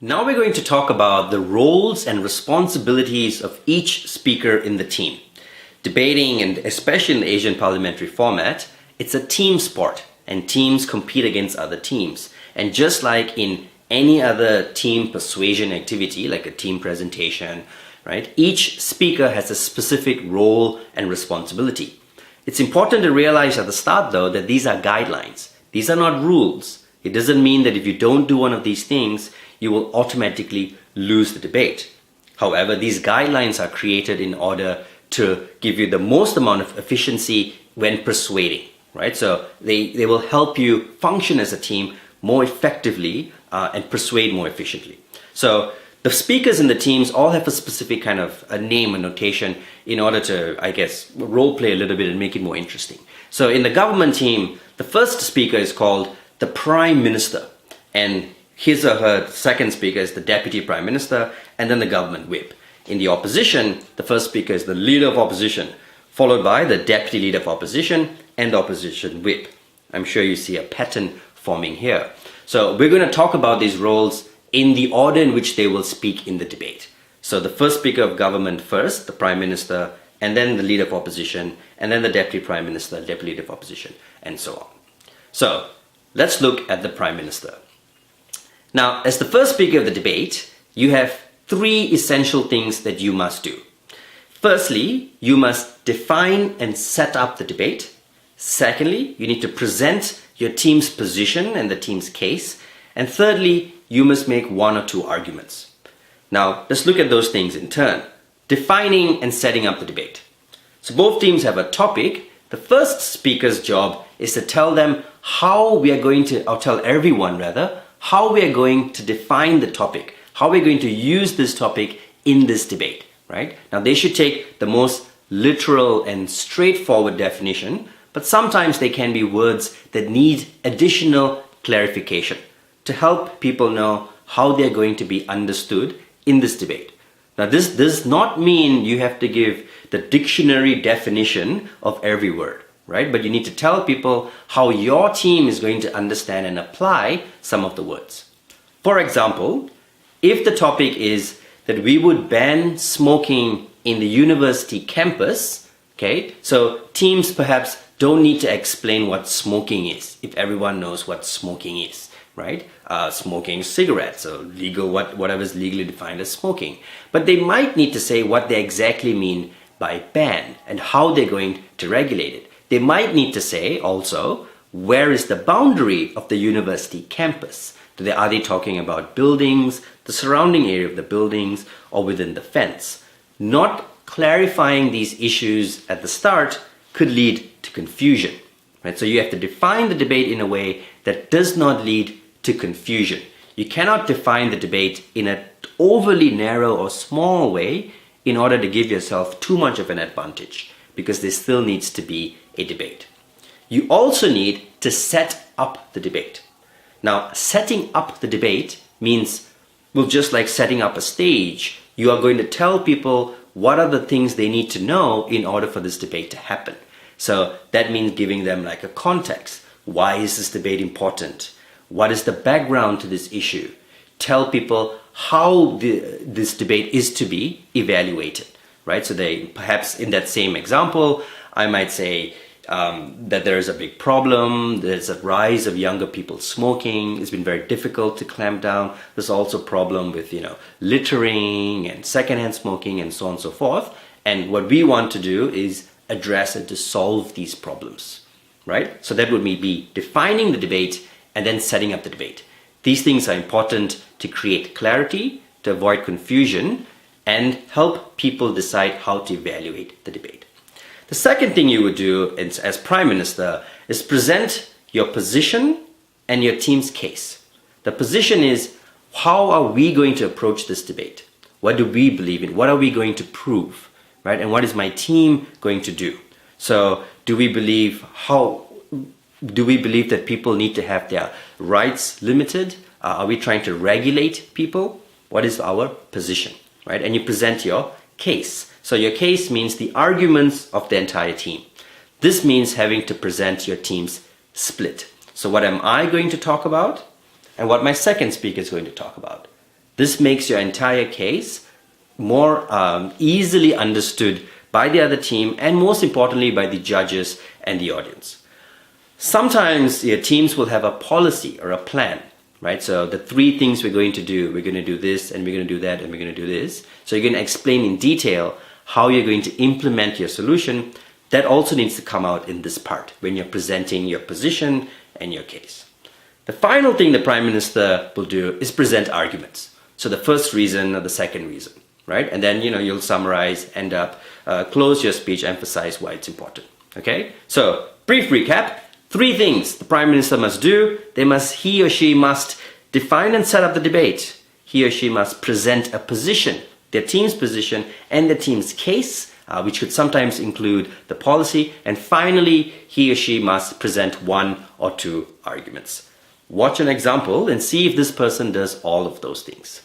Now we're going to talk about the roles and responsibilities of each speaker in the team. Debating, and especially in the Asian parliamentary format, it's a team sport and teams compete against other teams. And just like in any other team persuasion activity, like a team presentation, right, each speaker has a specific role and responsibility. It's important to realize at the start though that these are guidelines. These are not rules. It doesn't mean that if you don't do one of these things, you will automatically lose the debate. However, these guidelines are created in order to give you the most amount of efficiency when persuading, right? So they will help you function as a team more effectively and persuade more efficiently. So the speakers in the teams all have a specific kind of a name, a notation, in order to, I guess, role play a little bit and make it more interesting. So in the government team, the first speaker is called the Prime Minister, and his or her second speaker is the Deputy Prime Minister, and then the Government Whip. In the opposition, the first speaker is the Leader of Opposition, followed by the Deputy Leader of Opposition and the Opposition Whip. I'm sure you see a pattern forming here. So we're going to talk about these roles in the order in which they will speak in the debate. So the first speaker of government first, the Prime Minister, and then the Leader of Opposition, and then the Deputy Prime Minister, Deputy Leader of Opposition, and so on. So let's look at the Prime Minister. Now, as the first speaker of the debate, you have three essential things that you must do. Firstly, you must define and set up the debate. Secondly, you need to present your team's position and the team's case. And thirdly, you must make one or two arguments. Now, let's look at those things in turn. Defining and setting up the debate. So both teams have a topic. The first speaker's job is to tell them how we are going to, or tell everyone rather, how we are going to define the topic, how we're going to use this topic in this debate, right? Now they should take the most literal and straightforward definition, but sometimes they can be words that need additional clarification to help people know how they're going to be understood in this debate. Now this does not mean you have to give the dictionary definition of every word, right? But you need to tell people how your team is going to understand and apply some of the words. For example, if the topic is that we would ban smoking in the university campus, okay, so teams perhaps don't need to explain what smoking is if everyone knows what smoking is, right? Smoking cigarettes, or legal, whatever is legally defined as smoking. But they might need to say what they exactly mean by ban and how they're going to regulate it. They might need to say also, where is the boundary of the university campus? Are they talking about buildings, the surrounding area of the buildings, or within the fence? Not clarifying these issues at the start could lead to confusion, right? So you have to define the debate in a way that does not lead to confusion. You cannot define the debate in an overly narrow or small way in order to give yourself too much of an advantage, because there still needs to be a debate. You also need to set up the debate. Now, setting up the debate means, well, just like setting up a stage, you are going to tell people what are the things they need to know in order for this debate to happen. So that means giving them like a context. Why is this debate important? What is the background to this issue? Tell people how this debate is to be evaluated, right? So they, perhaps in that same example, I might say that there is a big problem. There's a rise of younger people smoking. It's been very difficult to clamp down. There's also a problem with, littering and secondhand smoking and so on and so forth. And what we want to do is address and to solve these problems, right? So that would be defining the debate and then setting up the debate. These things are important to create clarity, to avoid confusion, and help people decide how to evaluate the debate. The second thing you would do as Prime Minister is present your position and your team's case. The position is, how are we going to approach this debate? What do we believe in? What are we going to prove? Right? And what is my team going to do? So do we believe that people need to have their rights limited? Are we trying to regulate people? What is our position? Right? And you present your case. So your case means the arguments of the entire team. This means having to present your team's split. So what am I going to talk about? And what my second speaker is going to talk about. This makes your entire case more easily understood by the other team, and most importantly by the judges and the audience. Sometimes your teams will have a policy or a plan, right? So the 3 things we're going to do this, and we're going to do that, and we're going to do this. So you're going to explain in detail how you're going to implement your solution. That also needs to come out in this part when you're presenting your position and your case. The final thing the Prime Minister will do is present arguments. So the first reason or the second reason, right? And then, you'll summarize, end up, close your speech, emphasize why it's important. Okay? So, brief recap. 3 things the Prime Minister must do. He or she must define and set up the debate. He or she must present a position, their team's position and the team's case, which could sometimes include the policy. And finally, he or she must present 1 or 2 arguments. Watch an example and see if this person does all of those things.